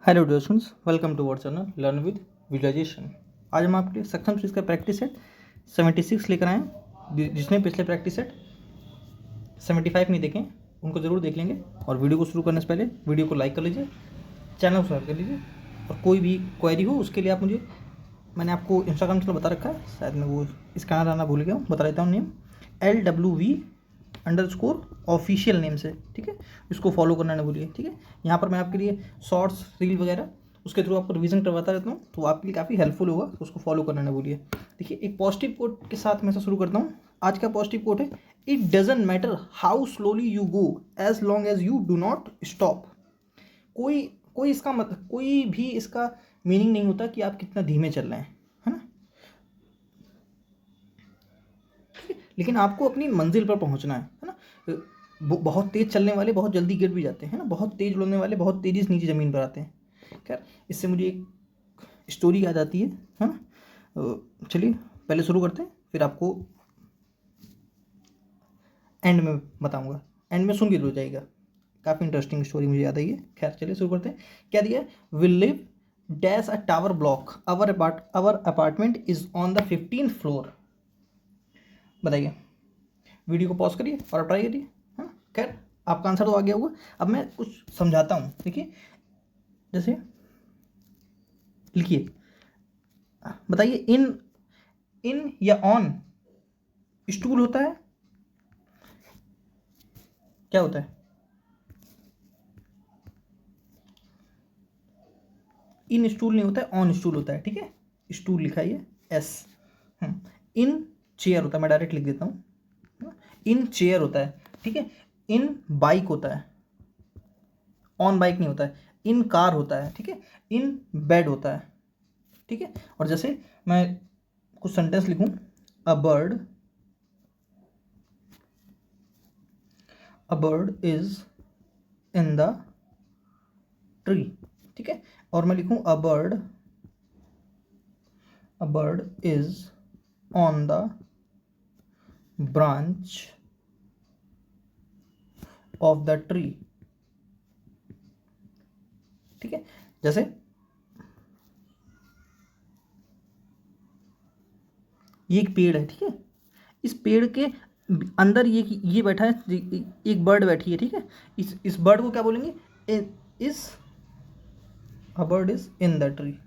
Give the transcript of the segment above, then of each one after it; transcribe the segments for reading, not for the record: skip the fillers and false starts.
Hello dear students, welcome to our channel learn with visualization. आज हम आपके लिए सक्षम सीरीज का प्रैक्टिस सेट 76 लेकर आए हैं। जिसने पिछले प्रैक्टिस सेट 75 नहीं देखें उनको ज़रूर देख लेंगे। और वीडियो को शुरू करने से पहले वीडियो को लाइक कर लीजिए, चैनल को सब्सक्राइब कर लीजिए। और कोई भी क्वेरी हो उसके लिए आप मुझे, मैंने आपको इंस्टाग्राम चैनल बता रखा है, शायद मैं वो इसका नाम भूल गया हूँ, बता देता हूँ। नेम LWV_ऑफिशियल नेम से, ठीक है। इसको फॉलो करना ना भूलिए, ठीक है। यहाँ पर मैं आपके लिए शॉर्ट्स, रील वगैरह उसके थ्रू आपको रिवीजन करवाता रहता हूँ, तो आपके लिए काफ़ी हेल्पफुल होगा, तो उसको फॉलो करना ना भूलिए। देखिए, एक पॉजिटिव कोट के साथ मैं शुरू करता हूँ। आज का पॉजिटिव कोट है, it doesn't matter how slowly you go as long as you do not stop. कोई भी इसका मीनिंग नहीं होता कि आप कितना धीमे चल रहे हैं, है ना। लेकिन आपको अपनी मंजिल पर पहुंचना है ना। बहुत तेज चलने वाले बहुत जल्दी गिर भी जाते हैं ना, बहुत तेज उड़ने वाले बहुत तेजी से नीचे ज़मीन पर आते हैं। खैर, इससे मुझे एक स्टोरी याद आती है ना। चलिए पहले शुरू करते हैं, फिर आपको एंड में बताऊंगा। एंड में सुन के हो जाएगा, काफ़ी इंटरेस्टिंग स्टोरी मुझे याद आई है। खैर चलिए शुरू करते हैं। क्या दिया, will live dash a tower block, our apartment is on the 15th floor. बताइए, वीडियो को पॉज करिए और ट्राई करिए। हाँ, खैर आपका आंसर तो आ गया होगा। अब मैं कुछ समझाता हूँ। देखिए, जैसे लिखिए, बताइए, इन या ऑन स्टूल होता है, क्या होता है? इन स्टूल नहीं होता है, ऑन स्टूल होता है, ठीक है। स्टूल लिखा है एस। इन चेयर होता है, मैं डायरेक्ट लिख देता हूँ। इन चेयर होता है, ठीक है। इन बाइक होता है, ऑन बाइक नहीं होता है। इन कार होता है, ठीक है। इन बेड होता है, ठीक है। और जैसे मैं कुछ सेंटेंस लिखूं, a bird is in the tree, ठीक है। और मैं लिखूं a bird is on the branch of the tree, ठीक है। जैसे ये एक पेड़ है, ठीक है। इस पेड़ के अंदर ये बैठा है, एक बर्ड बैठी है, ठीक है। इस बर्ड को क्या बोलेंगे? इस a bird is in the tree.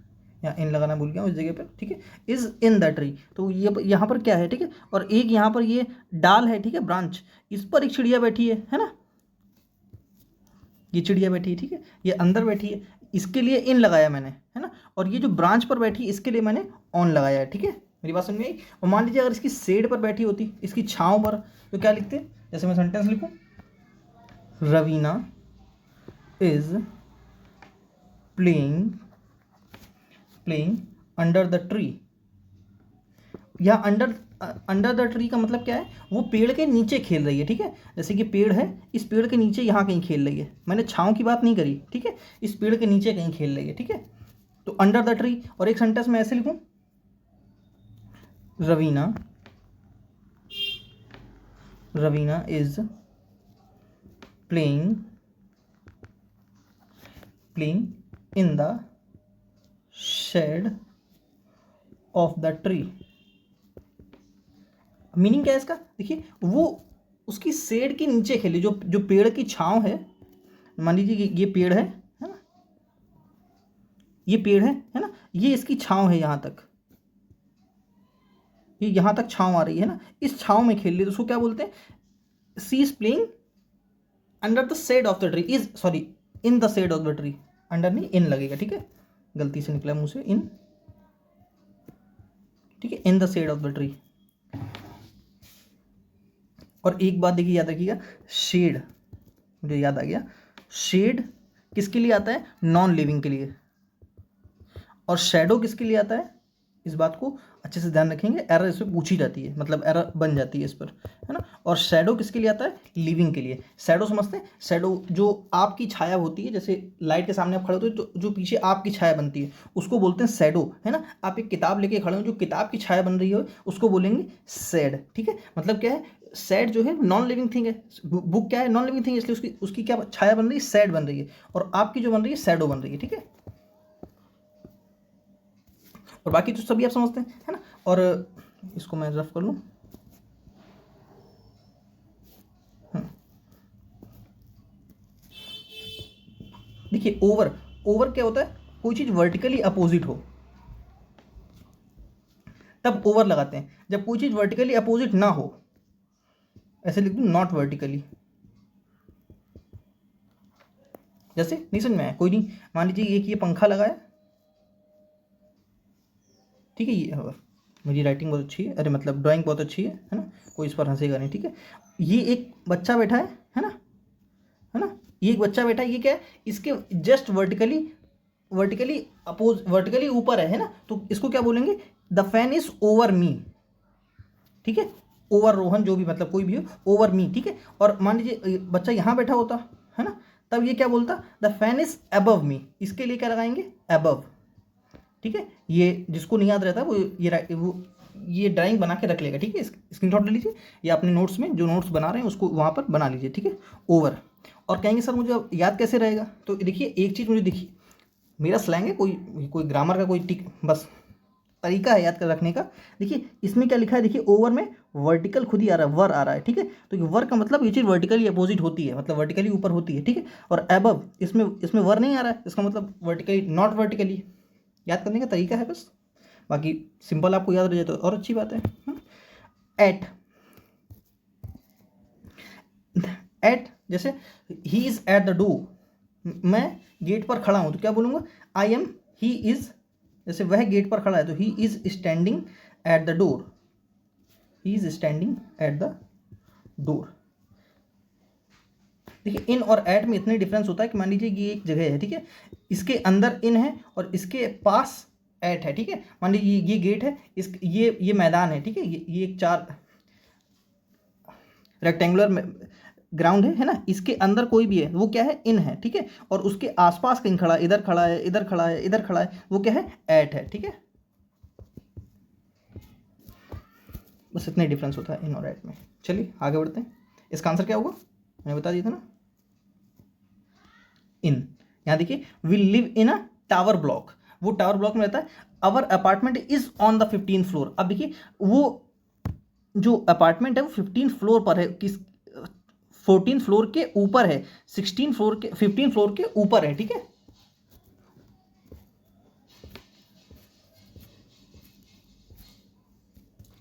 यहाँ इन लगाना भूल गया उस जगह पर, ठीक है। इज इन द ट्री, तो ये यहाँ पर क्या है, ठीक है। और एक यहाँ पर ये डाल है, ठीक है, ब्रांच, इस पर एक चिड़िया बैठी है ना। ये चिड़िया बैठी है, ठीक है, ये अंदर बैठी है, इसके लिए इन लगाया मैंने, है ना। और ये जो ब्रांच पर बैठी है इसके लिए मैंने ऑन लगाया है, ठीक है। मेरी बात समझ में आई। और मान लीजिए अगर इसकी शेड पर बैठी होती, इसकी छांव पर, तो क्या लिखते? जैसे मैं सेंटेंस लिखूं, Raveena is playing under the tree. या अंडर द ट्री का मतलब क्या है? वो पेड़ के नीचे खेल रही है, ठीक है। जैसे कि पेड़ है, इस पेड़ के नीचे यहाँ कहीं खेल रही है। मैंने छांव की बात नहीं करी, ठीक है। इस पेड़ के नीचे कहीं खेल रही है, ठीक है। तो अंडर द ट्री। और एक सेंटेंस में ऐसे लिखूं, Raveena is playing in the shade of the tree. Meaning क्या है इसका? देखिए, वो उसकी शेड के नीचे खेली, जो पेड़ की छांव है। मान लीजिए ये पेड़ है ना, ये पेड़ है ना, ये इसकी छांव है यहाँ तक, ये यहाँ तक छांव आ रही है ना, इस छांव में खेल रही है, तो उसको क्या बोलते हैं? She is playing under the shade of the tree, is sorry in the shade of the tree. Under नहीं, इन लगेगा, ठीक है, गलती से निकला मुंह से, इन, ठीक है, in the shade of the tree. और एक बात देखिए, याद रखिएगा, शेड, मुझे याद आ गया, शेड किसके लिए आता है? नॉन लिविंग के लिए। और शैडो किसके लिए आता है? इस बात को अच्छे से ध्यान रखेंगे, एरर इस पर पूछी जाती है, मतलब एरर बन जाती है इस पर, है ना। और शैडो किसके लिए आता है? लिविंग के लिए। शैडो समझते हैं? शैडो जो आपकी छाया होती है, जैसे लाइट के सामने आप खड़े होते हो तो जो पीछे आपकी छाया बनती है उसको बोलते हैं शैडो, है ना। आप एक किताब लेके खड़े हो, जो किताब की छाया बन रही हो उसको बोलेंगे शेड, ठीक है। मतलब क्या है? शेड जो है नॉन लिविंग थिंग है, बुक क्या है? नॉन लिविंग थिंग, इसलिए उसकी क्या छाया बन रही है? शेड बन रही है। और आपकी जो बन रही है शैडो बन रही है, ठीक है। और बाकी तो सभी आप समझते हैं, है ना। और इसको मैं रफ कर लूँ। देखिए ओवर, ओवर क्या होता है, कोई चीज़ वर्टिकली अपोजिट हो तब ओवर लगाते हैं, जब कोई चीज़ वर्टिकली अपोजिट ना हो, ऐसे लिख दूँ नॉट वर्टिकली। जैसे नहीं समझ में आया, कोई नहीं, मान लीजिए एक ये पंखा लगा है, ठीक है, ये मेरी राइटिंग बहुत अच्छी है, अरे मतलब ड्राइंग बहुत अच्छी है ना, कोई इस पर हंसेगा नहीं, ठीक है। ये एक बच्चा बैठा है ना, है ना, ये एक बच्चा बैठा है, ये क्या है, इसके जस्ट वर्टिकली, वर्टिकली ऊपर है ना, तो इसको क्या बोलेंगे, the fan is over me, ठीक है, ओवर रोहन जो भी मतलब कोई भी हो, ओवर मी, ठीक है। और मान लीजिए बच्चा यहाँ बैठा होता है ना, तब ये क्या बोलता, द फैन इज अबव मी, इसके लिए क्या लगाएंगे, अबव, ठीक है। ये जिसको नहीं याद रहता वो ये ड्राइंग बना के रख लेगा, ठीक है, स्क्रीनशॉट ले लीजिए या अपने नोट्स में जो नोट्स बना रहे हैं उसको वहाँ पर बना लीजिए, ठीक है, ओवर। और कहेंगे सर मुझे अब याद कैसे रहेगा, तो देखिए एक चीज़ मुझे दिखी, मेरा स्लैंग है, कोई ग्रामर का कोई टिक बस तरीका है याद कर रखने का। देखिए इसमें क्या लिखा है, देखिए ओवर में वर्टिकल खुद ही आ रहा है, वर आ रहा है, ठीक है, तो वर का मतलब ये चीज़ वर्टिकली अपोजिट होती है, मतलब वर्टिकली ऊपर होती है, ठीक है। और एबव, इसमें वर नहीं आ रहा है, इसका मतलब वर्टिकली नॉट वर्टिकली, याद करने का तरीका है बस, बाकी सिंपल आपको याद रह जाए तो और अच्छी बात है। एट, एट जैसे he is at the door, मैं गेट पर खड़ा हूं तो क्या बोलूंगा, आई एम, ही इज, जैसे वह गेट पर खड़ा है तो he is standing at the door, he is standing at the door. देखिए इन और एट में इतने डिफरेंस होता है कि मान लीजिए ये एक जगह है, ठीक है, इसके अंदर इन है और इसके पास एट है, ठीक है। मान लीजिए ये गेट है, इस ये मैदान है, ठीक है, ये एक 4 रेक्टेंगुलर ग्राउंड है ना, इसके अंदर कोई भी है वो क्या है, इन है, ठीक है, और उसके आसपास कहीं खड़ा है, इधर खड़ा है, इधर खड़ा है, इधर खड़ा है, वो क्या है, एट है, ठीक है। बस इतने डिफरेंस होता है इन और एट में। चलिए आगे बढ़ते हैं, इसका आंसर क्या होगा, मैंने बता दिया था ना, इन। यहाँ देखिए we live in a tower block, वो टावर ब्लॉक में रहता है, our apartment is on the 15th floor. अब देखिए वो जो अपार्टमेंट है वो 15th फ्लोर पर है, किस 14th फ्लोर के ऊपर है, 16 फ्लोर के 15 फ्लोर के ऊपर है, ठीक है।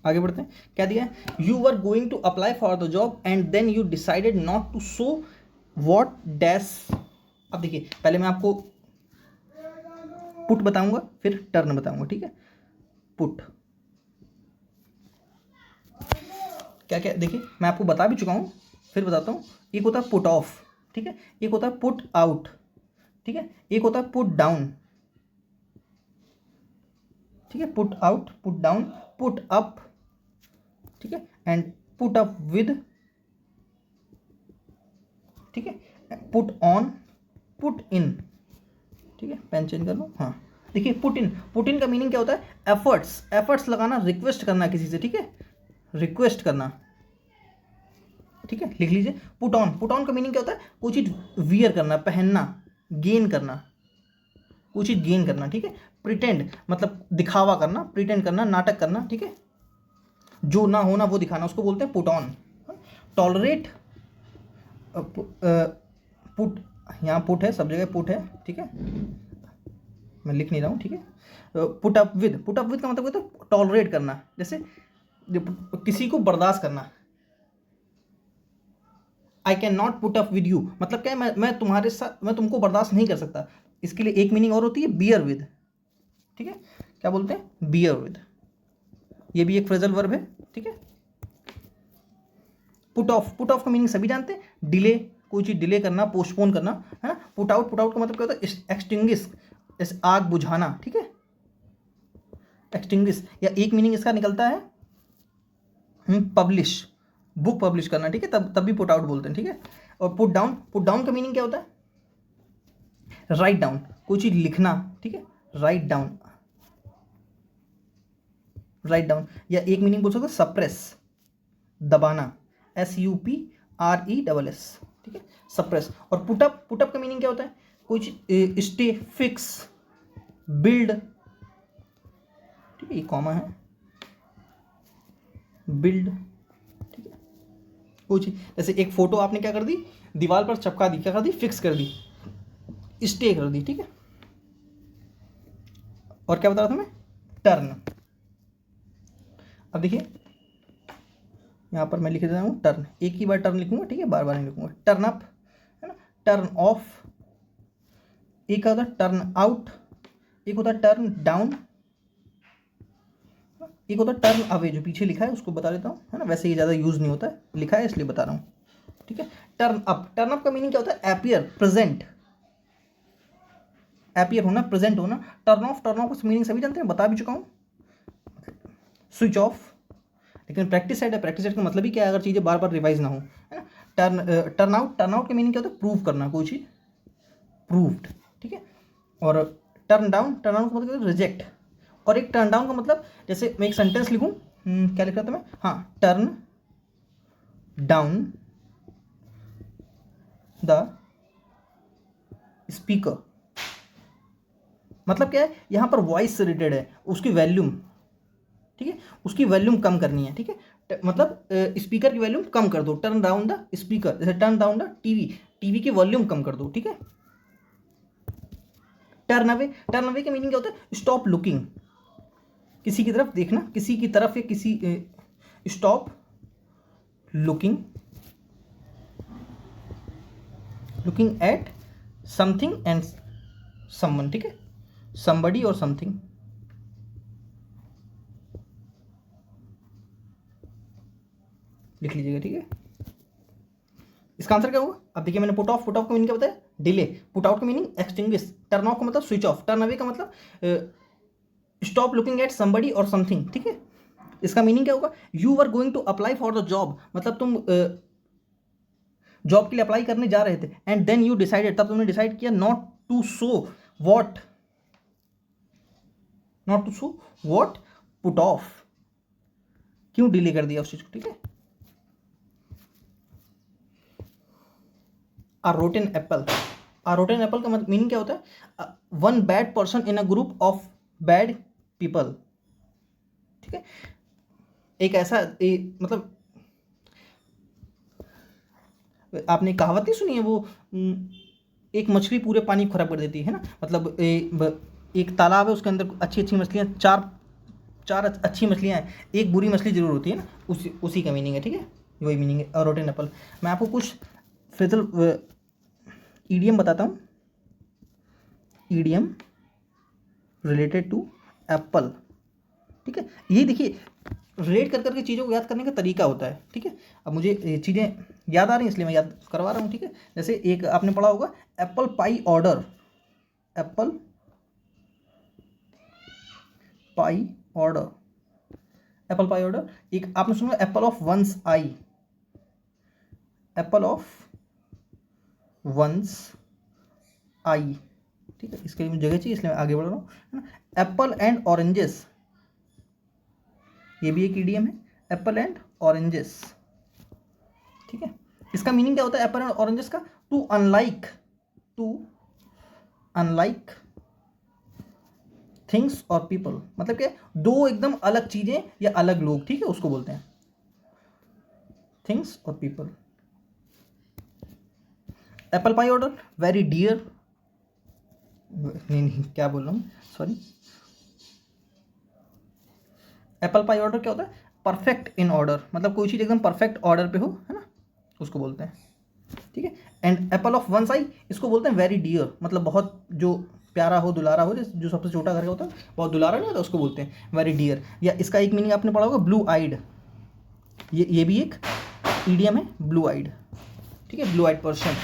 आगे बढ़ते हैं, क्या दिया है, you were going to apply for the job and then you decided not to show what dash. अब देखिए पहले मैं आपको पुट बताऊंगा फिर टर्न बताऊंगा, ठीक है। पुट क्या क्या, देखिए मैं आपको बता भी चुका हूं, फिर बताता हूं। एक होता है पुट ऑफ, ठीक है, एक होता है पुट आउट, ठीक है, एक होता है पुट डाउन, ठीक है, put out, put down, put up, ठीक है, एंड पुट अप विद, ठीक है, पुट ऑन, पुट इन, ठीक है, पेन चेंज कर लो, हाँ। देखिए पुट इन, पुट इन का मीनिंग क्या होता है, एफर्ट्स, एफर्ट्स लगाना, रिक्वेस्ट करना किसी से, ठीक है, रिक्वेस्ट करना, ठीक है, लिख लीजिए। पुट ऑन, पुट ऑन का मीनिंग क्या होता है, कोई चीज वियर करना, पहनना, गेन करना, कोई चीज गेन करना, ठीक है। प्रिटेंड मतलब दिखावा करना, प्रिटेंड करना, नाटक करना, ठीक है, जो ना होना वो दिखाना, उसको बोलते हैं पुट ऑन। टॉलरेट, पुट, यहाँ पुट है, सब जगह पुट है, ठीक है, मैं लिख नहीं रहा हूँ, ठीक है। Put up with, put up with का मतलब होता है टॉलरेट करना, जैसे किसी को बर्दाश्त करना। I can not put up with you मतलब क्या है, मैं तुम्हारे साथ, मैं तुमको बर्दाश्त नहीं कर सकता। इसके लिए एक मीनिंग और होती है बियर विद, ठीक है, क्या बोलते हैं, बियर विद, ये भी एक फ्रेजल वर्ब है, ठीक है। पुट ऑफ, पुट ऑफ का मीनिंग सभी जानते हैं, डिले, कोई चीज डिले करना, पोस्टपोन करना, है ना। पुट आउट, पुट आउट का मतलब क्या होता है, एक्सटिंग्विश, जैसे आग बुझाना, ठीक है, एक्सटिंग्विश। या एक मीनिंग इसका निकलता है पब्लिश, बुक पब्लिश करना, ठीक है, तब भी पुट आउट बोलते हैं, ठीक है। और पुट डाउन, पुट डाउन का मीनिंग क्या होता है, राइट डाउन, कोई चीज लिखना, ठीक है, राइट डाउन, राइट डाउन। या एक मीनिंग बोल सकते हो सप्रेस, दबाना, SUPRESS, ठीक है, सप्रेस। और पुटअप, पुटअप का मीनिंग क्या होता है, कोई चीज स्टे, फिक्स, बिल्ड, है, ये कॉमा है, बिल्ड, ठीक है। कुछ जैसे एक फोटो आपने क्या कर दी, दीवार पर चिपका दी, क्या कर दी, फिक्स कर दी, स्टे कर दी, ठीक है। और क्या बता रहा था मैं, टर्न। अब देखिए यहाँ पर मैं लिख देता हूँ टर्न, एक ही बार टर्न लिखूंगा, ठीक है, बार बार नहीं लिखूंगा। टर्न अप है ना, टर्न ऑफ, एक होता है टर्न आउट, एक होता है टर्न डाउन, एक होता है टर्न अवे, जो पीछे लिखा है उसको बता देता हूँ, है ना, वैसे ये ज़्यादा यूज़ नहीं होता है, लिखा है इसलिए बता रहा हूँ, ठीक है। टर्न अप, टर्न अप का मीनिंग क्या होता है, एपियर, प्रेजेंट, एपियर होना, प्रेजेंट होना। टर्न ऑफ का मीनिंग सभी जानते हैं, बता भी चुका हूँ, स्विच ऑफ। लेकिन प्रैक्टिस साइड है, प्रैक्टिस साइड का मतलब ही क्या है, अगर चीज़ें बार बार रिवाइज ना हो, है ना। टर्न आउट का मीनिंग क्या होता है, प्रूव करना, कोई चीज़ प्रूव्ड, ठीक है। और टर्न डाउन का मतलब रिजेक्ट। और एक टर्न डाउन का मतलब, जैसे मैं एक सेंटेंस लिखूं, क्या लिख रहा था मैं, हाँ, टर्न डाउन द स्पीकर, मतलब क्या है, यहाँ पर वॉइस से रिलेटेड है, उसकी वॉल्यूम, ठीक है, उसकी वॉल्यूम कम करनी है, ठीक है। मतलब स्पीकर की वॉल्यूम कम कर दो, टर्न डाउन द स्पीकर, जैसे टर्न डाउन द टीवी की वॉल्यूम कम कर दो, ठीक है। टर्न अवे का मीनिंग क्या होता है, स्टॉप लुकिंग, किसी की तरफ देखना, किसी की तरफ या किसी, stop looking eight something and someone, ठीक है, समबडी और समथिंग। लिख लीजिएगा, ठीक है। इसका आंसर क्या होगा, अब देखिए मैंने पुट ऑफ का मीनिंग क्या बताया, डिले। पुट आउट का मीनिंग एक्सटिंग्विश, टर्न ऑफ का मतलब स्विच ऑफ, टर्न अवे का मतलब स्टॉप लुकिंग एट समबडी और समथिंग, ठीक है। इसका मीनिंग क्या होगा, you were going to apply for the job, मतलब तुम जॉब के लिए अप्लाई करने जा रहे थे, एंड देन यू डिसाइडेड, तब तुमने डिसाइड किया, not to show what put off, क्यों डिले कर दिया उस चीज को, ठीक है। A rotten apple का मतलब मीनिंग क्या होता है, one bad person in a group of bad people, ठीक है। एक ऐसा मतलब आपने कहावत नहीं सुनी है वो, एक मछली पूरे पानी को खराब कर देती है ना, मतलब एक तालाब है, उसके अंदर अच्छी मछलियाँ, चार अच्छी मछलियाँ हैं, एक बुरी मछली जरूर होती है ना, उसी का मीनिंग है, ठीक है, वही मीनिंग है रोटेन एप्पल। मैं आपको कुछ फ्रेजल ईडियम बताता हूँ, ईडियम रिलेटेड टू एप्पल, ठीक है। ये देखिए, रिलेट कर करके चीज़ों को याद करने का तरीका होता है, ठीक है। अब मुझे चीज़ें याद आ रही हैं इसलिए मैं याद करवा रहा हूँ, ठीक है। जैसे एक आपने पढ़ा होगा, apple pie order, apple pie order, एक आपने सुना apple of one's eye, apple of one's eye, ठीक है। इसके लिए मुझे जगह चाहिए इसलिए मैं आगे बढ़ रहा हूँ, है ना। एप्पल एंड ऑरेंजेस, ये भी एक ईडियम है, एप्पल एंड ऑरेंजेस, ठीक है। इसका मीनिंग क्या होता है एप्पल एंड ऑरेंजेस का, टू अनलाइक थिंग्स और पीपल, मतलब क्या, दो एकदम अलग चीजें या अलग लोग, ठीक है, उसको बोलते हैं थिंग्स और people. Apple pie order, very dear, नहीं क्या बोल रहा हूँ, सॉरी। एप्पल पाई ऑर्डर क्या होता है, परफेक्ट इन ऑर्डर, मतलब कोई चीज़ एकदम परफेक्ट ऑर्डर पे हो, है ना, उसको बोलते हैं, ठीक है। And Apple of one Sai, इसको बोलते हैं वेरी डियर, मतलब बहुत जो प्यारा हो, दुलारा हो, जो सबसे छोटा घर का होता है, बहुत दुलारा नहीं होता, उसको बोलते हैं वेरी डियर। या इसका एक मीनिंग आपने पढ़ा होगा, ब्लू आइड, ये भी एक ईडियम है, ब्लू आइड, ठीक है, ब्लू आइड पर्सन।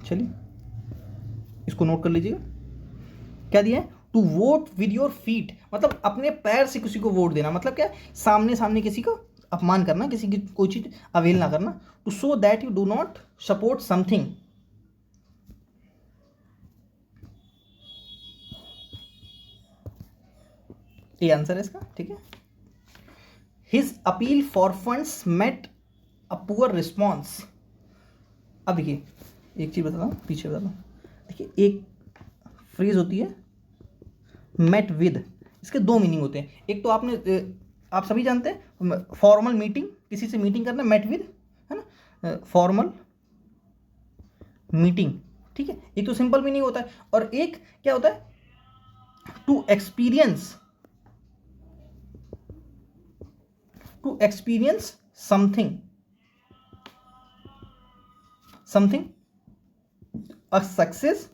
चलिए इसको नोट कर लीजिएगा, क्या दिया है, to vote with your feet, मतलब अपने पैर से किसी को वोट देना, मतलब क्या, सामने किसी को अपमान करना, किसी की कोई चीज अवेल ना करना। To show that you do not support something, ये आंसर है इसका, ठीक है। His appeal for funds met a poor response. अब देखिए एक चीज बताता हूँ, पीछे बताता हूँ, देखिए एक फ्रेज होती है मेट विद, इसके दो मीनिंग होते हैं। एक तो आप सभी जानते हैं फॉर्मल मीटिंग, किसी से मीटिंग करना, मेट विद, है ना, फॉर्मल मीटिंग, ठीक है। एक तो सिंपल मीनिंग होता है और एक क्या होता है, to experience something a success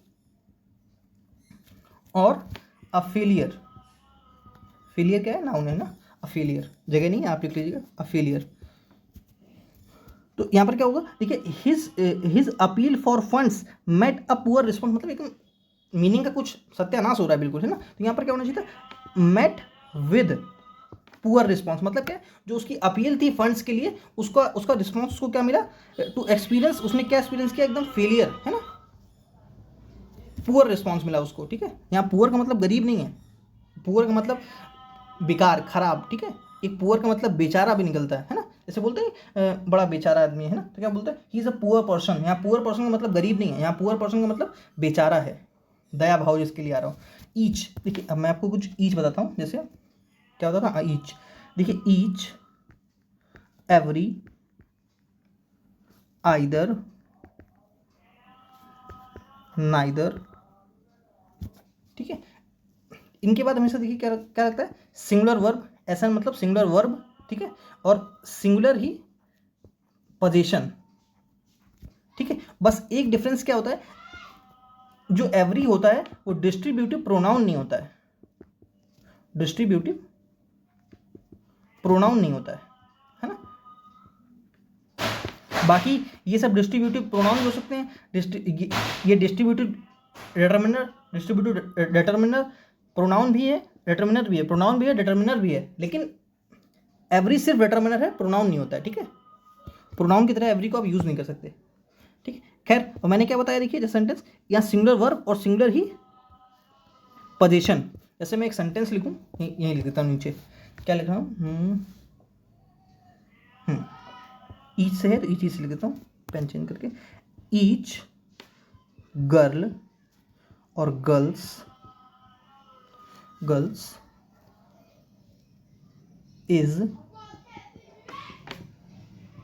और अ फेलियर। फेलियर क्या है, नाउन है ना, अ फेलियर जगह नहीं है, आप लिख लीजिएगा अ फेलियर। तो यहाँ पर क्या होगा, देखिए, his appeal for funds met a poor response, मतलब एक मीनिंग का कुछ सत्यानाश हो रहा है बिल्कुल, है ना। तो यहाँ पर क्या होना चाहिए था, मेट विद पुअर रिस्पॉन्स, मतलब क्या, जो उसकी अपील थी फंड्स के लिए, उसका रिस्पॉन्स उसको क्या मिला, टू एक्सपीरियंस, उसने क्या एक्सपीरियंस किया, एकदम फेलियर, है ना, पुअर रिस्पॉन्स मिला उसको, ठीक है। यहाँ पुअर का मतलब गरीब नहीं है, पुअर का मतलब बेकार, खराब, ठीक है। एक पुअर का मतलब बेचारा भी निकलता है ना, जैसे बोलते हैं बड़ा बेचारा आदमी है ना, तो क्या बोलते हैं, he is a poor person. यहाँ पुअर पर्सन का मतलब गरीब नहीं है, यहाँ पुअर पर्सन का मतलब बेचारा है, दया भाव जिसके लिए आ रहा हूँ। ईच, देखिए अब मैं आपको कुछ ईच बताता हूँ, जैसे क्या होता था, ईच, देखिए, ईच, एवरी, आइदर, नाइदर, ठीक है। इनके बाद हमेशा देखिए क्या क्या लगता है, सिंगुलर वर्ब, ऐसा मतलब सिंगुलर वर्ब, ठीक है, और सिंगुलर ही पोजीशन, ठीक है। बस एक डिफरेंस क्या होता है, जो एवरी होता है वो डिस्ट्रीब्यूटिव प्रोनाउन नहीं होता है, डिस्ट्रीब्यूटिव प्रोनाउन नहीं होता है ना। बाकी ये सब डिस्ट्रीब्यूटिव प्रोनाउन हो सकते हैं, ये डिस्ट्रीब्यूटिव डिटर्मिनर प्रोनाउन भी है, डिटर्मिनर भी है, प्रोनाउन भी है, डिटर्मिनर भी है, लेकिन एवरी सिर्फ डिटर्मिनर है, प्रोनाउन नहीं होता है, ठीक है। प्रोनाउन की तरह एवरी को आप यूज़ नहीं कर सकते, ठीक है। खैर, और मैंने क्या बताया, देखिए, जैसे सेंटेंस, यहाँ सिंगुलर वर्ब और सिंगुलर ही पोजीशन। जैसे मैं एक सेंटेंस लिखूँ, यहीं लिख देता हूँ नीचे, क्या लिख रहा हूँ, ईच से है तो ईच से लिख देता हूँ, पेन चेंज करके, ईच गर्ल और girls is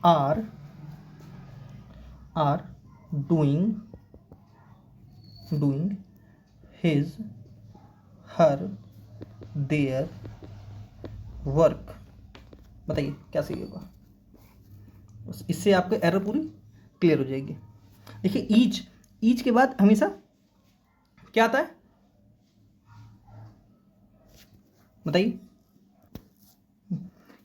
are doing his her their work. बताइए क्या सही होगा, बस इससे आपको एरर पूरी क्लियर हो जाएगी। देखिए, ईच के बाद हमेशा क्या आता है, बताइए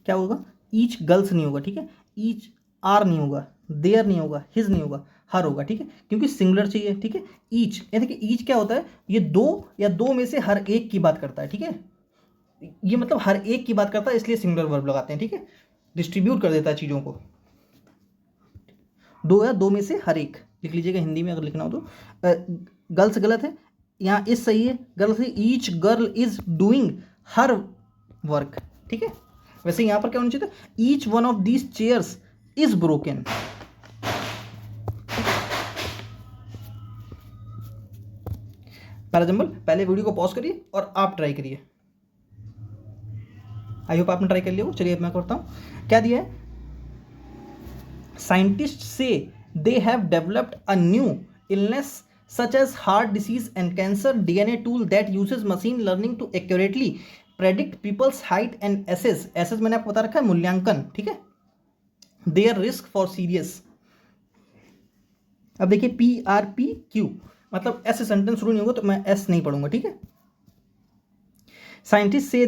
क्या होगा, ईच गर्ल्स नहीं होगा, ठीक है, ईच आर नहीं होगा, देयर नहीं होगा, हिज नहीं होगा, हर होगा, ठीक है, क्योंकि सिंगुलर चाहिए, ठीक है। ईच, ये देखिए, ईच क्या होता है, ये दो या दो में से हर एक की बात करता है, ठीक है, ये मतलब हर एक की बात करता है, इसलिए सिंगुलर वर्ब लगाते हैं, ठीक है, डिस्ट्रीब्यूट कर देता है चीज़ों को, दो या दो में से हर एक लिख लीजिएगा हिंदी में अगर लिखना हो तो। गर्ल्स गलत है, यहाँ इज सही है, गर्ल्स है, each girl is doing her work, ठीक है। वैसे यहाँ पर क्या होना चाहिए था, each one of these chairs is broken. For example, पहले वीडियो को पॉज करिए और आप ट्राई करिए, आई होप आपने ट्राई कर लिया हो। चलिए अब मैं करता हूँ, क्या दिया है, साइंटिस्ट से they have developed a new illness such as heart disease and cancer DNA tool that uses machine learning to accurately predict people's height and assess मैंने आपको बता रखा है मूल्यांकन, ठीक है, their risk for serious। अब देखिए, PRPQ मतलब ऐसे सेंटेंस शुरू नहीं होगा तो मैं एस नहीं पढ़ूंगा, ठीक है। साइंटिस्ट से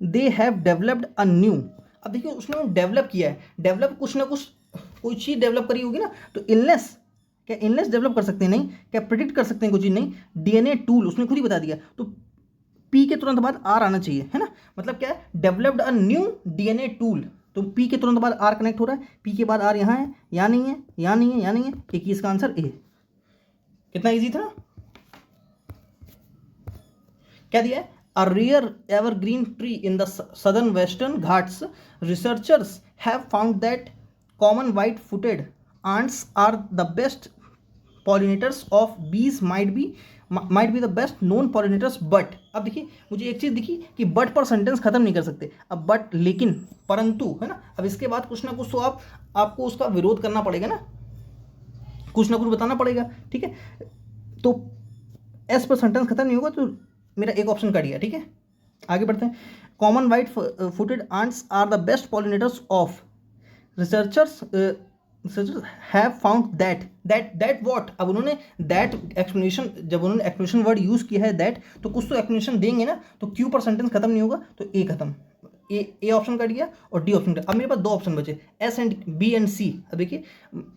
they have developed a new, अब देखिए उसने डेवलप किया है, डेवलप कुछ ना कुछ, कोई चीज़ डेवलप करी होगी ना, तो इलनेस, क्या इलनेस डेवलप कर सकते हैं, नहीं, क्या प्रिडिक्ट कर सकते हैं कोई चीज़, नहीं, डीएनए टूल उसने खुद ही बता दिया, तो पी के तुरंत बाद आर आना चाहिए, है ना, मतलब क्या है, developed a new DNA tool, तो पी के तुरंत बाद आर कनेक्ट हो रहा है, पी के बाद आर यहाँ है, यहाँ नहीं है, यहाँ नहीं है, यहाँ नहीं है, क्योंकि इसका आंसर ए। कितना ईजी था, क्या दिया है, a rare evergreen tree in the southern western Ghats. Researchers have found that common white-footed ants are the best pollinators of bees might be the best known pollinators but, अब देखिए मुझे एक चीज़ दिखी कि बट पर सेंटेंस खत्म नहीं कर सकते, अब बट लेकिन परंतु है ना, अब इसके बाद कुछ ना कुछ तो आपको उसका विरोध करना पड़ेगा ना, कुछ ना कुछ बताना पड़ेगा, ठीक है। तो एस पर सेंटेंस खत्म नहीं होगा तो मेरा एक ऑप्शन कट गया, ठीक है। आगे बढ़ते हैं। Common white footed ants are the best pollinators of researchers have found that what, अब उन्होंने दैट एक्सप्लेनेशन, जब उन्होंने एक्सप्लेनेशन वर्ड यूज किया है दैट, तो कुछ तो एक्सप्लेनेशन देंगे ना, तो क्यू पर सेंटेंस खत्म नहीं होगा तो ए खत्म, ए ऑप्शन कट गया और डी ऑप्शन कट। अब मेरे पास दो ऑप्शन बचे, एस एंड बी एंड सी। अब देखिए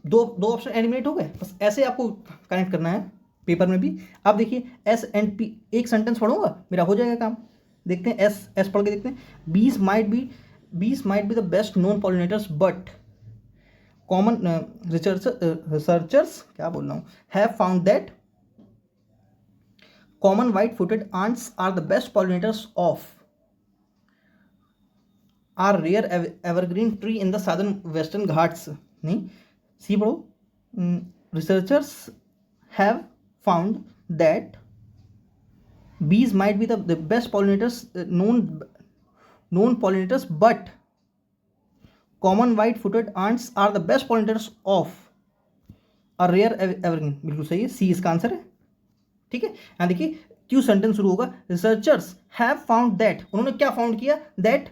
दो ऑप्शन एलिमिनेट हो गए, बस ऐसे आपको कनेक्ट करना है पेपर में भी। अब देखिए एस एंड पी, एक सेंटेंस पढ़ूंगा मेरा हो जाएगा काम। देखते हैं एस पढ़ के देखते हैं। Bees might be the best known pollinators but common researchers क्या बोल रहा हूँ, have found that common white footed ants are the best pollinators of are rare evergreen tree in the southern western Ghats. नहीं, C पढ़ो। Researchers have found that bees might be the best pollinators known pollinators but common white footed ants are the best pollinators of a rare evergreen। बिल्कुल सही है, सी इसका answer है, ठीक है। यहाँ देखिए क्यों सेंटेंस शुरू होगा, रिसर्चर्स हैव फाउंड दैट, उन्होंने क्या फाउंड किया, दैट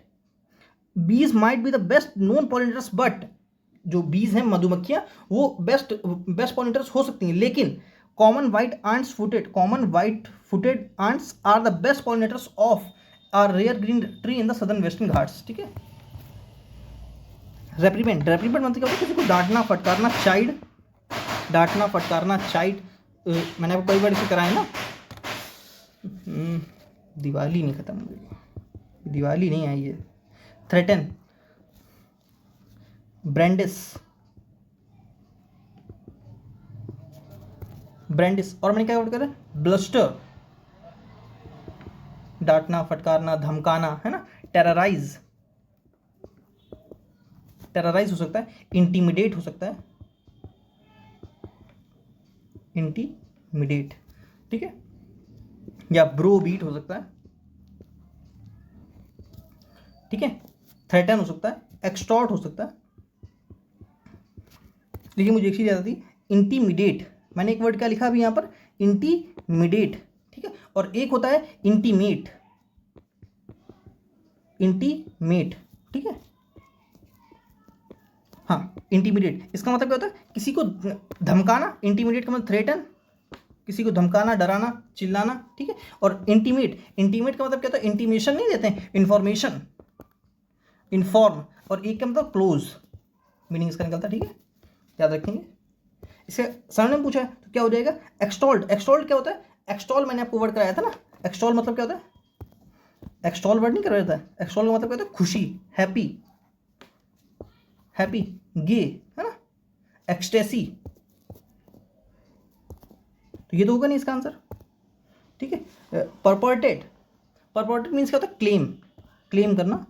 बीज might be the best known pollinators but, जो बीज हैं मधुमक्खियां वो बेस्ट पॉलिनेटर्स हो सकती हैं, लेकिन common white footed ants are the best pollinators of are rare green tree in the southern western Ghats, ठीक है। रेप्रीमेंट मतलब क्या होता है, किसी को डांटना फटकारना, डांटना फटकारना, मैंने आपको कई बार इसे कराया ना। दिवाली नहीं खत्म हुई, दिवाली नहीं आई है। थ्रेटन, ब्रांडिस, और मैंने क्या वर्ड करा, ब्लस्टर, डांटना फटकारना धमकाना, है ना। टेरराइज हो सकता है, इंटीमिडेट हो सकता है, इंटीमिडेट, ठीक है, या ब्रो बीट हो सकता है, ठीक है। थ्रेटन हो सकता है, एक्सटॉर्ट हो सकता है, लेकिन मुझे एक चीज याद आती, इंटीमिडेट, मैंने एक वर्ड क्या लिखा अभी यहाँ पर, इंटीमिडेट, ठीक है। और एक होता है इंटीमेट, ठीक है। हाँ, इंटीमिडेट इसका मतलब क्या होता है, किसी को धमकाना, इंटीमिडेट का मतलब थ्रेटन, किसी को धमकाना, डराना, चिल्लाना, ठीक है। और इंटीमेट का मतलब क्या होता है, इंटीमेशन नहीं देते हैं, इन्फॉर्मेशन, इन्फॉर्म, और एक का मतलब क्लोज, मीनिंग इसका निकलता है, ठीक है, याद रखेंगे। इससे सर ने पूछा है तो क्या हो जाएगा, एक्सटॉल्ड क्या होता है, एक्सटॉल मैंने आपको वर्ड कराया था ना, एक्सटॉल मतलब क्या होता है, एक्सटॉल वर्ड नहीं कराया था, एक्सटॉल का मतलब क्या होता है, खुशी, हैप्पी, गे, है ना, एक्सटेसी, तो ये तो होगा नहीं इसका आंसर, ठीक है। परपर्टेड मीन्स क्या होता है, क्लेम करना,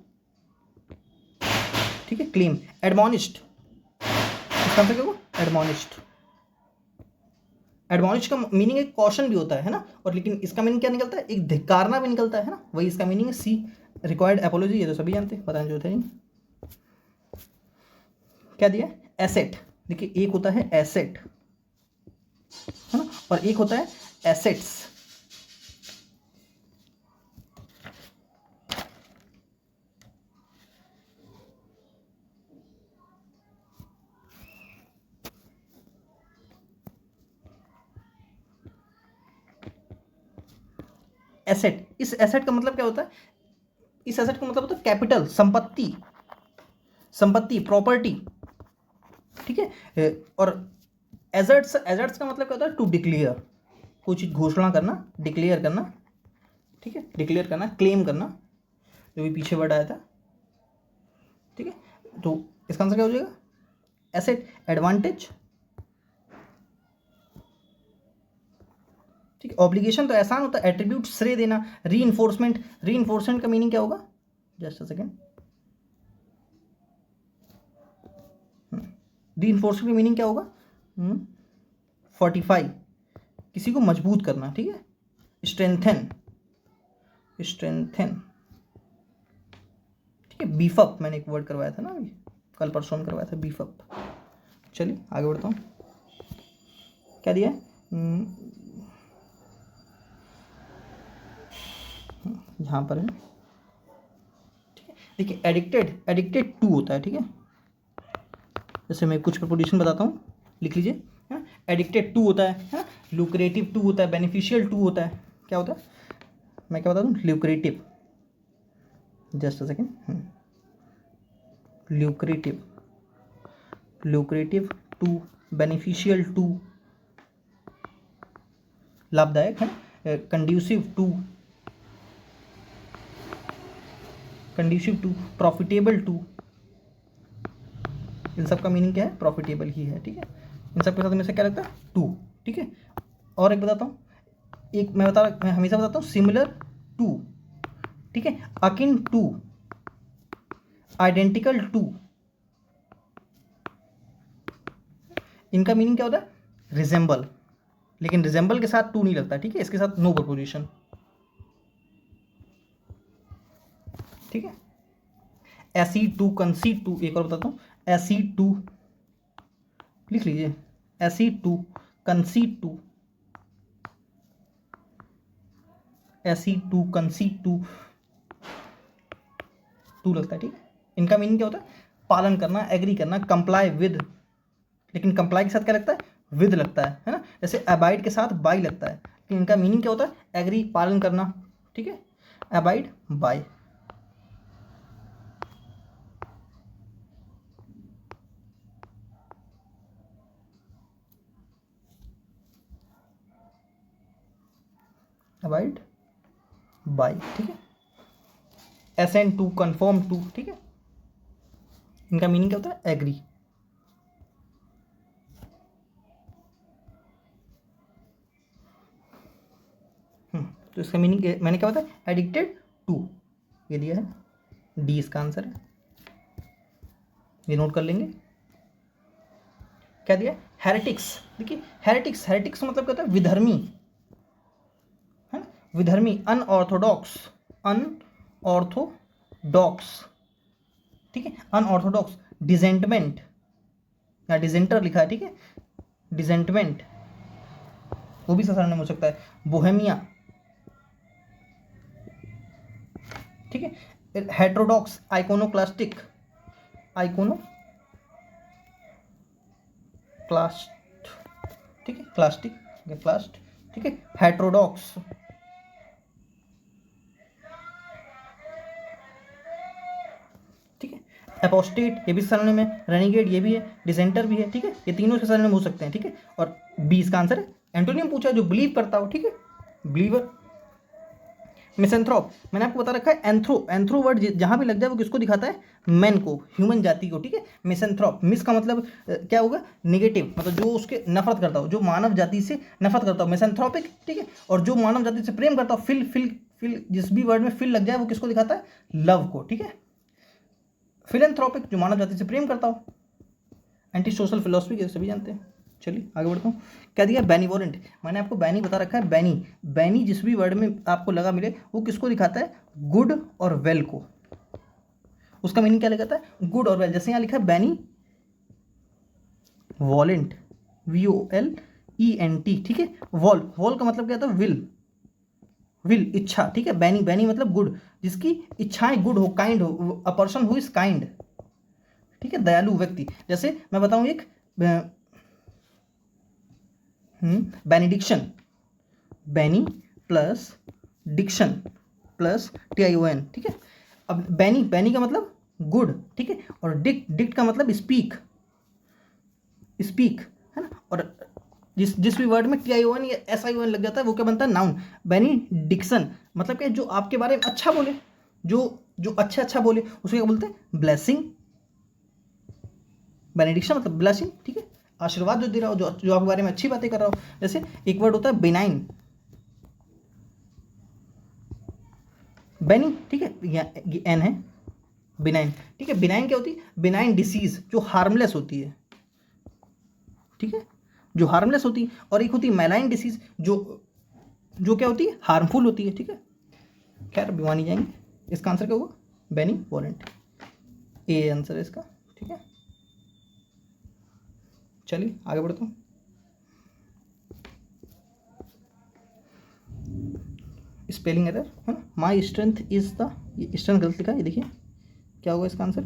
ठीक है, क्लेम। एडमोनिश्ड, इसका आंसर क्या होगा, एडमोनिश का मीनिंग एक कॉशन भी होता है ना, और लेकिन इसका मीनिंग क्या निकलता है, एक धिक्कारना भी निकलता है ना, वही इसका मीनिंग है। सी रिक्वायर्ड एपोलॉजी, ये तो सभी जानते हैं, बताने जो थे नहीं। क्या दिया, एसेट, देखिए एक होता है एसेट, है ना, और एक होता है एसेट्स। एसेट, इस एसेट का मतलब क्या होता है, इस एसेट का मतलब होता है कैपिटल, संपत्ति, प्रॉपर्टी, ठीक है। और एजर्ट्स का मतलब क्या होता है, टू डिक्लेयर, कोई चीज घोषणा करना, डिक्लेयर करना, ठीक है, डिक्लेयर करना, क्लेम करना, जो भी पीछे वर्ड आया था, ठीक है। तो इसका आंसर क्या हो जाएगा, एसेट। एडवांटेज, ठीक है। ऑब्लिगेशन तो एहसान होता है, एट्रीब्यूट श्रेय देना। रीइंफोर्समेंट का मीनिंग क्या होगा, जस्ट अ सेकेंड, रीइंफोर्समेंट का मीनिंग क्या होगा, फोर्टिफाई, किसी को मजबूत करना, ठीक है। स्ट्रेंथन, स्ट्रेंथन, ठीक है। बीफ अप, मैंने एक वर्ड करवाया था ना अभी, कल परसों में करवाया था, बीफ अप। चलिए आगे बढ़ता हूँ। क्या दिया है, यहाँ पर है, ठीक है। देखिए एडिक्टेड, एडिक्टेड टू होता है, ठीक है। जैसे मैं कुछ प्रपोजिशन बताता हूँ, लिख लीजिए। एडिक्टेड टू होता है, लुक्रेटिव टू होता है, बेनिफिशियल टू होता है। क्या होता है, मैं क्या बता दूँ, lucrative, just a second, lucrative, lucrative to, beneficial to, लाभदायक है, conducive to, conducive to, profitable to. इन सब का मीनिंग क्या है, प्रॉफिटेबल ही है, ठीक है। इन सब के साथ में से क्या लगता है, टू, ठीक है। और एक बताता हूँ, एक मैं हमेशा बताता हूँ, सिमिलर टू, ठीक है, अकिन टू, आइडेंटिकल टू। इनका मीनिंग क्या होता है, रिजेंबल, लेकिन रिजेंबल के साथ टू नहीं लगता, ठीक है। इसके साथ नो प्रपोजिशन, ठीक है। एसी टू, कंसीड टू, एक और बताता हूँ, एसी टू, लिख लीजिए, एसी टू, कंसीड टू, एसी टू, कंसीड टू, टू लगता है, ठीक है। इनका मीनिंग क्या होता है, पालन करना, एग्री करना, कंप्लाई विद, लेकिन कंप्लाई के साथ क्या लगता है, विद लगता है ना। जैसे अबाइड के साथ बाई लगता है, लेकिन इनका मीनिंग क्या होता है, एग्री, पालन करना, ठीक है। अबाइड बाय, अबाइड बाय, ठीक है। एसेंट टू, कन्फर्म टू, ठीक है। इनका मीनिंग क्या होता है, एग्री। तो इसका मीनिंग मैंने क्या बताया, एडिक्टेड टू, ये दिया है, डी इसका आंसर है, ये नोट कर लेंगे। क्या दिया, हेरेटिक्स। देखिए हेरेटिक्स, हेरेटिक्स मतलब क्या होता है, विधर्मी, है ना, विधर्मी, अनऑर्थोडॉक्स, अनऑर्थोडॉक्स, ठीक है, अनऑर्थोडॉक्स, डिजेंटमेंट या डिजेंटर लिखा है, ठीक है, डिजेंटमेंट, वो भी सरनेम हो सकता है, बोहेमिया, ठीक है। हेट्रोडॉक्स, आइकोनोक्लास्टिक, आइकोनोक्लास्ट, ठीक है, क्लास्टिक, क्लास्ट, ठीक है। हेट्रोडॉक्स, ठीक है। एपोस्टेट, ये भी सरनेम है, रेनिगेड ये भी है, डिसेंटर भी है, ठीक है। ये तीनों के सरनेम हो सकते हैं, ठीक है। और बी इसका आंसर है। एंटोनियम पूछा है, जो बिलीव करता हो, ठीक है, बिलीवर। मिसेंथ्रोप, मैंने आपको बता रखा है, एंथ्रो, एंथ्रो वर्ड जहां भी लग जाए वो किसको दिखाता है, मैन को, ह्यूमन जाति को, ठीक है। मिसेंथ्रोप, मिस का मतलब क्या होगा, निगेटिव, मतलब जो उसके नफरत करता हो, जो मानव जाति से नफरत करता हो, मिसेंथ्रोपिक, ठीक है। और जो मानव जाति से प्रेम करता हो, फिल, फिल, फिल, जिस भी वर्ड में फिल लग जाए वो किसको दिखाता है, लव को, ठीक है। फिलेंथ्रोपिक, जो मानव जाति से प्रेम करता हो। एंटी सोशल फिलोसफी के सभी जानते हैं। चलिए आगे बढ़ता हूँ। क्या दिया, बेनिवोलेंट, मैंने आपको बैनी बता रखा है, बैनी, बैनी जिस भी वर्ड में आपको लगा मिले वो किसको दिखाता है, गुड और वेल को। उसका मीनिंग क्या लगाता है, गुड और वेल। जैसे यहाँ लिखा है बैनी वॉलेंट, VOLENT, ठीक है। वॉल, वॉल का मतलब क्या था, विल, विल, इच्छा, ठीक है। बैनी, बैनी मतलब गुड, जिसकी इच्छाएं गुड हो, काइंड हो, a person who is kind, ठीक है, दयालु व्यक्ति। जैसे मैं बताऊं एक, बेनिडिक्शन, बैनी प्लस डिक्शन प्लस TION, ठीक है। अब बैनी, बैनी का मतलब गुड, ठीक है। और डिक्ट, डिक्ट का मतलब स्पीक, स्पीक, है ना। और जिस भी वर्ड में TION या SION लग जाता है वो क्या बनता है, नाउन। बेनिडिक्शन मतलब क्या, जो आपके बारे में अच्छा बोले, जो अच्छा अच्छा बोले उसको क्या बोलते हैं, ब्लेसिंग। बेनिडिक्शन मतलब ब्लेसिंग, ठीक है, आशीर्वाद जो दे रहा हो, जो आपके बारे में अच्छी बातें कर रहा हो। जैसे एक वर्ड होता है बेनाइन, बेनी, ठीक है, ये एन है, बिनाइन, ठीक है। बिनाइन क्या होती है, बिनाइन डिसीज, जो हार्मलेस होती है, ठीक है, जो हार्मलेस होती है, और एक होती है मैलाइन डिसीज जो क्या होती है, हार्मफुल होती है। ठीक है, खैर अभी वहाँ नहीं जाएंगे। इसका आंसर क्या होगा, बेनीवोलेंट, ए आंसर है इसका। ठीक है, चलिए आगे बढ़ता हूँ। स्पेलिंग एरर है ना, माई स्ट्रेंथ इज द, ये स्ट्रेंथ गलत लिखा है, ये देखिए क्या होगा इसका आंसर।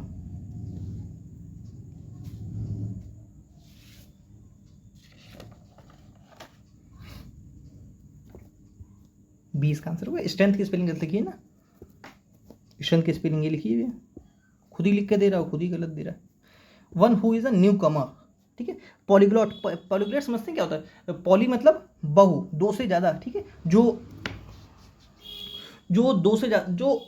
बी इसका आंसर होगा। स्ट्रेंथ की स्पेलिंग गलत लिखी है ना, स्ट्रेंथ की स्पेलिंग ये लिखी है, खुद ही लिख के दे रहा हो, खुद ही गलत दे रहा है। One who is a newcomer. ठीक है, पॉलीग्लॉट, पॉलीग्लॉट समझते हैं क्या होता है, पॉली मतलब बहु, दो से ज़्यादा। ठीक है, जो दो से ज़्यादा, जो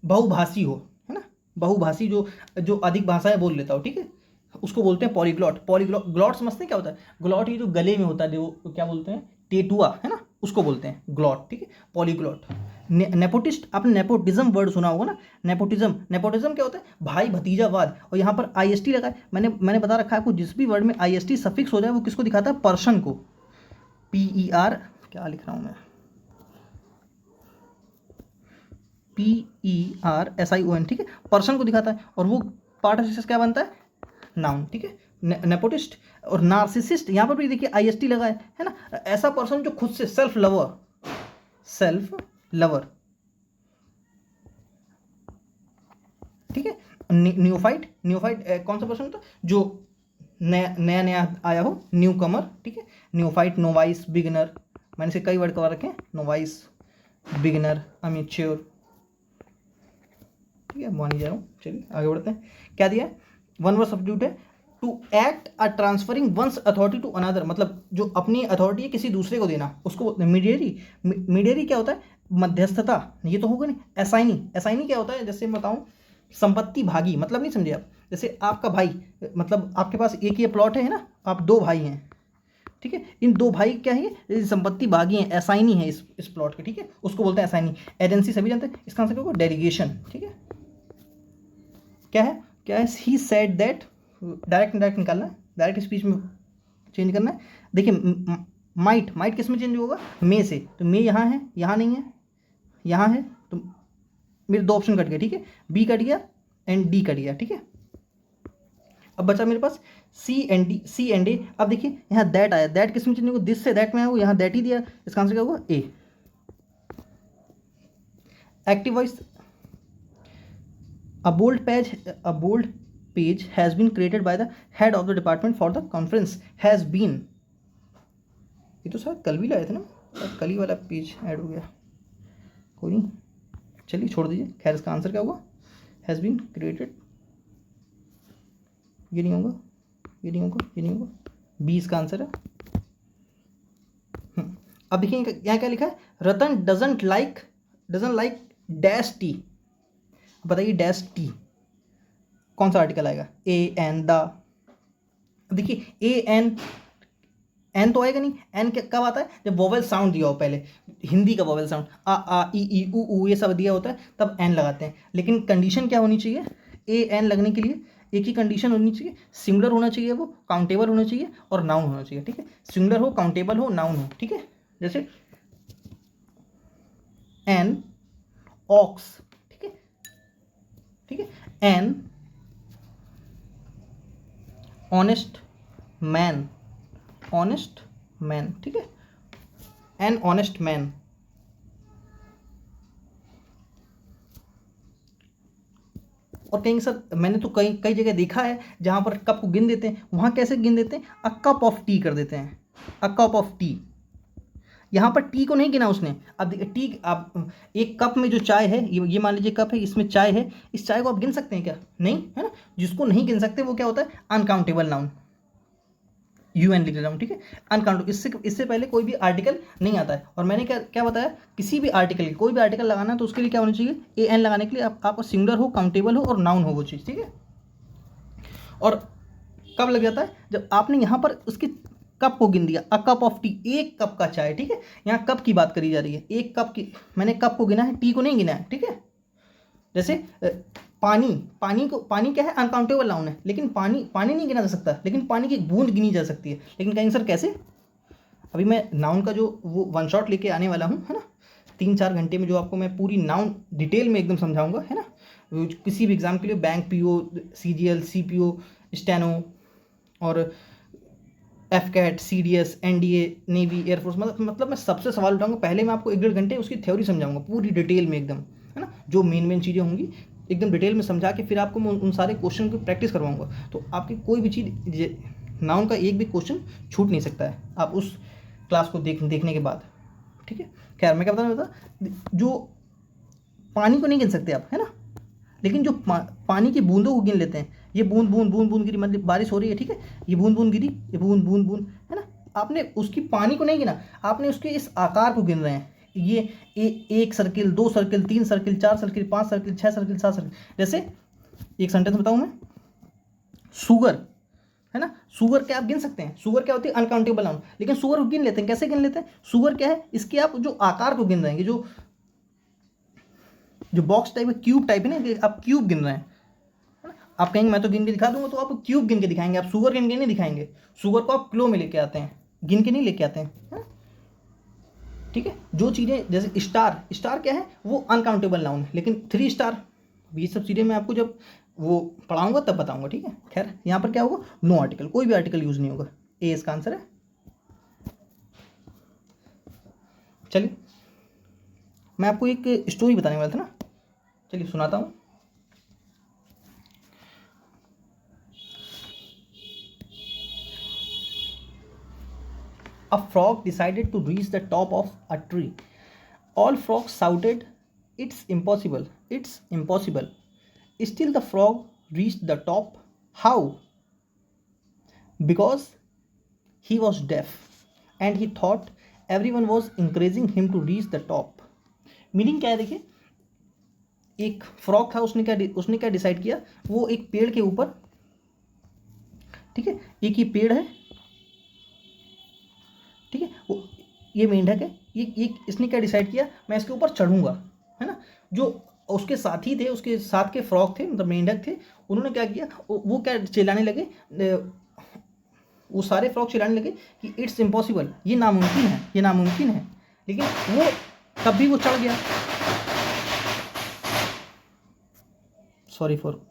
बहुभाषी हो, है ना, बहुभाषी, जो अधिक भाषाएं बोल लेता हो। ठीक है, उसको बोलते हैं पॉलीग्लॉट। ग्लॉट समझते हैं क्या होता है, ग्लॉट ये जो गले में होता है, जो क्या बोलते हैं, टेटुआ, है ना, उसको बोलते हैं ग्लॉट। ठीक है, पॉलीग्लॉट। नेपोटिस्ट, आपने नेपोटिज्म वर्ड सुना होगा ना, नेपोटिज्म क्या होता है, भाई भतीजावाद। और यहाँ पर आईएसटी लगा है, मैंने बता रखा है आपको, जिस भी वर्ड में आईएसटी सफिक्स हो जाए वो किसको दिखाता है, पर्सन को। PER, क्या लिख रहा हूँ मैं, PERSION। ठीक है, पर्सन को दिखाता है, और वो पार्टिसिपल क्या बनता है, नाउन। ठीक है, नेपोटिस्ट और नार्सिसिस्ट, यहाँ पर भी देखिए आईएसटी लगा है ना, ऐसा पर्सन जो खुद से सेल्फ लवर। ठीक है, न्यूफाइट कौन सा पर्सन होता है, जो नया आया हो, न्यू कमर। ठीक है, न्यूफाइट, नोवाइस, बिगिनर, मैंने से कई वर्ड करवा रखे हैं, नोवाइस, बिगिनर, अमेच्योर। ठीक है, मान जा रहा हूँ, चलिए आगे बढ़ते हैं। क्या दिया है, वन वर्ड सब्स्टिट्यूट है, to act a transferring one's authority to another, मतलब जो अपनी अथॉरिटी है किसी दूसरे को देना, उसको मीडियरी क्या होता है, मध्यस्थता, ये तो होगा नहीं। असाइनी क्या होता है, जैसे मैं बताऊँ, संपत्ति भागी, मतलब नहीं समझे आप, जैसे आपका भाई, मतलब आपके पास एक ये प्लॉट है ना, आप दो भाई हैं। ठीक है, इन दो भाई क्या है, संपत्ति भागी हैं, असाइनी है इस प्लॉट के। ठीक है, उसको बोलते हैं असाइनी। एजेंसी सभी जानते हैं, इसका आंसर क्या होगा, डेलीगेशन। ठीक है, क्या है, ही सेड दैट, डायरेक्ट निकालना है, डायरेक्ट स्पीच में चेंज करना है। देखिए माइट किस में चेंज होगा, मे से, तो मे यहाँ है, यहाँ नहीं है, यहाँ है, तो मेरे दो ऑप्शन कट गए। ठीक है, बी कट गया एंड डी कट गया। ठीक है, अब बचा मेरे पास सी एंड ए। अब देखिए यहाँ दैट आया, दैट किस में चेंज होगा, दिस से दैट में आया, वो यहाँ दैट ही दिया, इसका आंसर क्या होगा, A. Active voice, a bold page has been created by the head of the department for the conference has been, ये तो शायद कल भी लाए थे ना, कल ही वाला पेज ऐड हो गया, कोई नहीं, चलिए छोड़ दीजिए। खैर इसका आंसर क्या होगा, हैज़ बीन क्रिएटेड, ये नहीं होगा, बी इसका आंसर है। अब देखिए यहाँ क्या लिखा है, रतन डजंट लाइक डैश टी। बताइए डैश टी कौन सा आर्टिकल आएगा, ए एन द। देखिए एन तो आएगा नहीं, एन कब आता है, जब वोवेल साउंड दिया हो, पहले हिंदी का वोवेल साउंड, आ ई ऊ ये सब दिया होता है, तब एन लगाते हैं। लेकिन कंडीशन क्या होनी चाहिए, ए एन लगने के लिए एक ही कंडीशन होनी चाहिए, सिंगुलर होना चाहिए, वो काउंटेबल होना चाहिए, और नाउन होना चाहिए। ठीक है, सिंगुलर हो, काउंटेबल हो, नाउन हो। ठीक है, जैसे एन ऑक्स। ठीक है, एन ऑनेस्ट मैन, ठीक है, एन ऑनेस्ट मैन। और कहीं सर मैंने तो कई जगह देखा है जहां पर कप को गिन देते हैं, वहां कैसे गिन देते हैं, अ कप ऑफ टी कर देते हैं, अ कप ऑफ टी। यहाँ पर टी को नहीं गिना उसने। अब टी, आप एक कप में जो चाय है, ये मान लीजिए कप है, इसमें चाय है, इस चाय को आप गिन सकते हैं क्या, नहीं, है ना। जिसको नहीं गिन सकते वो क्या होता है, अनकाउंटेबल नाउन, UN लिख रहा हूँ। ठीक है, अनकाउंटेबल, इससे पहले कोई भी आर्टिकल नहीं आता है। और मैंने क्या बताया, किसी भी आर्टिकल, कोई भी आर्टिकल लगाना है तो उसके लिए क्या होना चाहिए, AN लगाने के लिए आपका सिंगुलर हो, काउंटेबल हो, और नाउन हो वो चीज़। ठीक है, और कब लग जाता है, जब आपने यहाँ पर उसकी कप को गिन दिया, अ कप ऑफ टी, एक कप का चाय। ठीक है, यहाँ कप की बात करी जा रही है, एक कप की, मैंने कप को गिना है, टी को नहीं गिना है। ठीक है, जैसे पानी क्या है, अनकाउंटेबल नाउन है, लेकिन पानी नहीं गिना जा सकता, लेकिन पानी की बूंद गिनी जा सकती है। लेकिन कहेंगे सर कैसे? अभी मैं नाउन का जो वो वन शॉट लेके आने वाला हूँ, है ना, 3-4 घंटे में जो आपको मैं पूरी नाउन डिटेल में एकदम समझाऊंगा, है ना। किसी भी एग्जाम के लिए bank PO, CGL, CPO, steno और FCAT, CDS, NDA, navy, air force, मतलब मैं सबसे सवाल उठाऊंगा। पहले मैं आपको 1-1.5 घंटे उसकी थ्योरी समझाऊंगा पूरी डिटेल में एकदम, है ना, जो मेन चीज़ें होंगी एकदम डिटेल में समझा के फिर आपको मैं उन सारे क्वेश्चन की प्रैक्टिस करवाऊंगा। तो आपकी कोई भी चीज़, नाउन का एक भी क्वेश्चन छूट नहीं सकता है आप उस क्लास को देखने के बाद, ठीक है। खैर मैं क्या बता, जो पानी को नहीं गिन सकते आप, है ना, लेकिन जो पानी की बूंदों को गिन लेते हैं। ये बूंद बूंद बूंद बूंद गिरी, मतलब बारिश हो रही है, ठीक है, ये बूंद बूंद गिरी, ये बूंद बूंद बूंद, है ना। आपने उसकी पानी को नहीं गिना, आपने उसके इस आकार को गिन रहे हैं। ये 1 circle, 2 circle, 3 circle, 4 circle, 5 circle, 6 circle, 7 circle. जैसे एक सेंटेंस बताऊं मैं, शुगर, है ना, शुगर क्या आप गिन सकते हैं? शुगर क्या होती है? अनकाउंटेबल नाउन, लेकिन शुगर को गिन लेते हैं। कैसे गिन लेते हैं? शुगर क्या है, इसके आप जो आकार को गिन रहे हैं, जो बॉक्स टाइप है, क्यूब टाइप है ना, आप क्यूब गिन रहे हैं। आप कहेंगे मैं तो गिन के दिखा दूंगा, तो आप क्यूब गिन के दिखाएंगे, आप शुगर गिन के नहीं दिखाएंगे। शुगर को आप किलो में लेके आते हैं, गिन के नहीं लेके आते हैं, ठीक है। जो चीज़ें जैसे स्टार क्या है, वो अनकाउंटेबल नाउन है, लेकिन 3 स्टार, ये सब चीज़ें मैं आपको जब वो पढ़ाऊंगा तब बताऊंगा, ठीक है। खैर यहाँ पर क्या होगा, नो आर्टिकल, कोई भी आर्टिकल यूज नहीं होगा। ए इसका आंसर है। चलिए मैं आपको एक स्टोरी बताने वाला था ना, चलिए सुनाता हूँ। A frog decided to reach the top of a tree. All frogs shouted, "It's impossible! It's impossible!" Still, the frog reached the top. How? Because he was deaf and he thought everyone was encouraging him to reach the top. Meaning क्या है देखिए, एक frog था, उसने क्या decide किया, वो एक पेड़ के ऊपर, ठीक है, एक ही पेड़ है, ठीक है, वो ये मेंढक है, ये इसने क्या डिसाइड किया, मैं इसके ऊपर चढ़ूंगा, है ना। जो उसके साथी थे, उसके साथ के फ्रॉग थे, मतलब मेंढक थे, उन्होंने क्या किया, वो क्या चिल्लाने लगे, वो सारे फ्रॉग चिल्लाने लगे कि इट्स इम्पॉसिबल, ये नामुमकिन है, ये नामुमकिन है। लेकिन वो तब भी वो चढ़ गया। Sorry for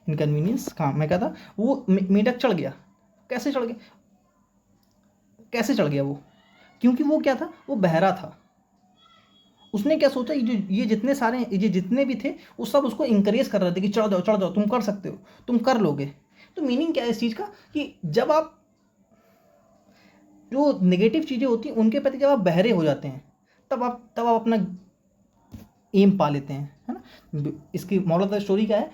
inconvenience. हाँ मैं क्या था, वो मेंढक चढ़ गया। कैसे चढ़ गया? कैसे चढ़ गया वो? क्योंकि वो क्या था, वो बहरा था। उसने क्या सोचा, ये जितने भी थे वो सब उसको इंकरेज कर रहे थे कि चढ़ जाओ, तुम कर सकते हो, तुम कर लोगे। तो मीनिंग क्या है इस चीज़ का, कि जब आप जो नेगेटिव चीज़ें होती हैं उनके प्रति जब आप बहरे हो जाते हैं, तब आप अपना एम पा लेते हैं, है ना। इसकी मॉरल ऑफ द स्टोरी क्या है,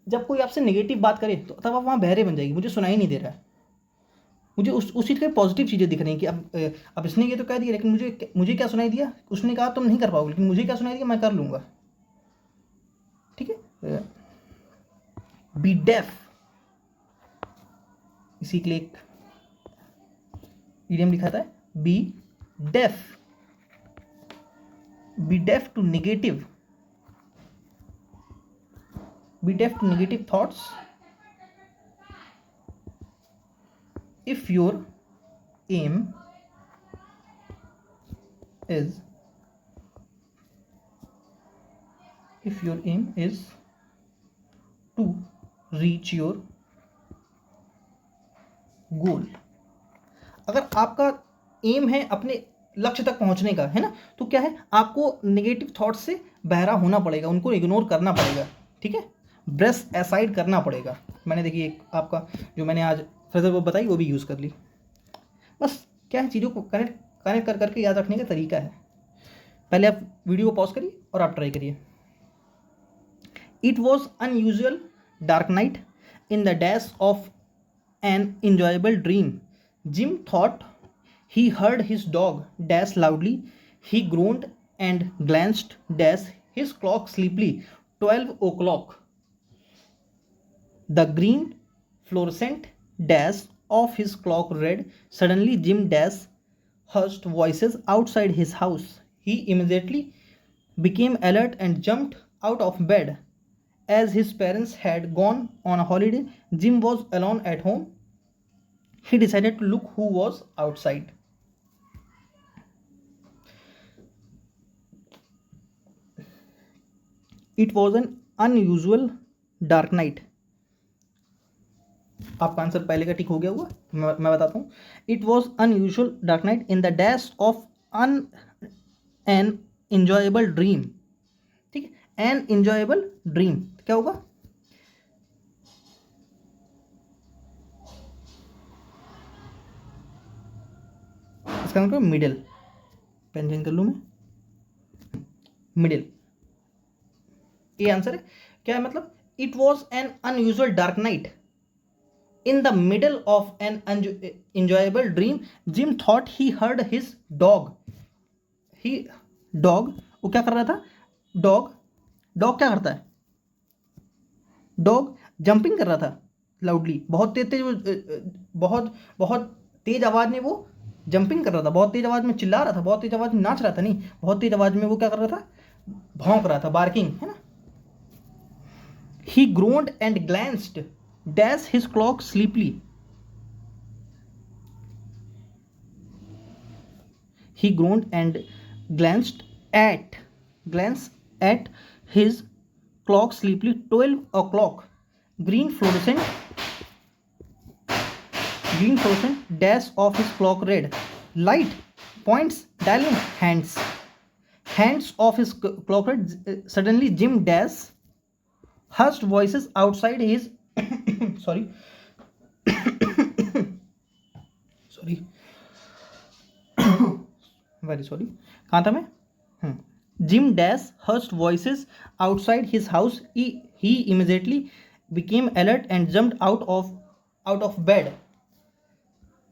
जब कोई आपसे नेगेटिव बात करे तो तब आप वहाँ बहरे बन जाएगी, मुझे सुनाई नहीं दे रहा है, मुझे उस चीज़ के पॉजिटिव चीज़ें दिख रही हैं कि अब इसने ये तो कह दिया, लेकिन मुझे क्या सुनाई दिया, उसने कहा तुम नहीं कर पाओगे, लेकिन मुझे क्या सुनाई दिया, मैं कर लूँगा, ठीक है। बी डेफ, इसी के लिए एक इडियम लिखा था, be deaf, be deaf to negative thoughts if your aim is to reach your goal, अगर आपका एम है अपने लक्ष्य तक पहुंचने का, है ना, तो क्या है, आपको नेगेटिव थॉट्स से बहरा होना पड़ेगा, उनको इग्नोर करना पड़ेगा, ठीक है, ब्रश असाइड करना पड़ेगा। मैंने देखिए एक आपका जो मैंने आज फ्रेजर वो बताई वो भी यूज़ कर ली। बस क्या है, चीज़ों को कनेक्ट कर करके याद रखने का तरीका है। पहले आप वीडियो को पॉज करिए और आप ट्राई करिए। It was unusual dark night in the dash of an enjoyable dream. Jim thought he heard his dog dash loudly. He groaned and glanced dash his clock sleepily. 12 o'clock. The green fluorescent dash of his clock read. Suddenly Jim dash hushed voices outside his house. He immediately became alert and jumped out of bed. as his parents had gone on a holiday, Jim was alone at home. He decided to look who was outside. It was an unusual dark night. आपका answer पहले का ठीक हो गया हुआ, मैं बताता हूँ. It was unusual dark night in the dash of an enjoyable dream. ठीक है, एन इंजॉयबल ड्रीम क्या होगा? इसका मतलब मिडिल. पेन चेंज कर लूँ मैं. मिडिल ये आंसर है. क्या है मतलब? It was an unusual dark night in the middle of an enjoyable dream, Jim thought he heard his dog. Dog वो क्या कर रहा था? Dog क्या करता है? Dog जंपिंग कर रहा था लाउडली. बहुत तेज आवाज में वो जंपिंग कर रहा था. बहुत तेज आवाज में चिल्ला रहा था. बहुत तेज आवाज में नाच रहा था. नहीं, बहुत तेज आवाज में वो क्या कर रहा था? भौंक रहा था. बार्किंग है ना. He groaned and glanced dash his clock sleepily. He groaned and glanced at his clock sleepily. 12 o'clock. Green fluorescent dash of his clock read. Light points dialing hands of his clock read. Suddenly Jim dash hushed voices outside his sorry very sorry. कहाँ था मैं? Jim dash hushed voices outside his house. He immediately became alert and jumped out of bed.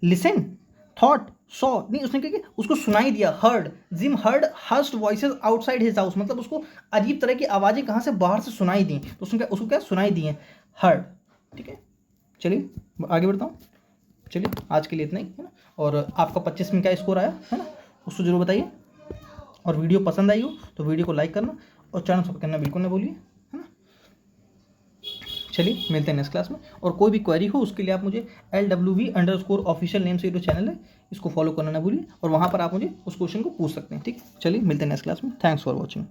Listen, thought, saw. नहीं, उसने क्या किया? उसको सुनाई दिया. heard. Jim heard hushed voices outside his house. मतलब उसको अजीब तरह की आवाज़ें कहाँ से बाहर से सुनाई दी. तो उसको क्या सुनाई दी है? heard. ठीक है, चलिए आगे बढ़ता हूँ. चलिए आज के लिए इतना ही है ना. और आपका 25 में क्या स्कोर आया है ना, उसको जरूर बताइए. और वीडियो पसंद आई हो तो वीडियो को लाइक करना और चैनल सब्सक्राइब करना बिल्कुल ना भूलिए, है ना. चलिए मिलते हैं नेक्स्ट क्लास में. और कोई भी क्वेरी हो उसके लिए आप मुझे LWV_official नेम से जो चैनल है इसको फॉलो करना ना भूलिए. और वहाँ पर आप मुझे उस क्वेश्चन को पूछ सकते हैं. ठीक, चलिए मिलते हैं नेक्स्ट क्लास में. Thanks for watching.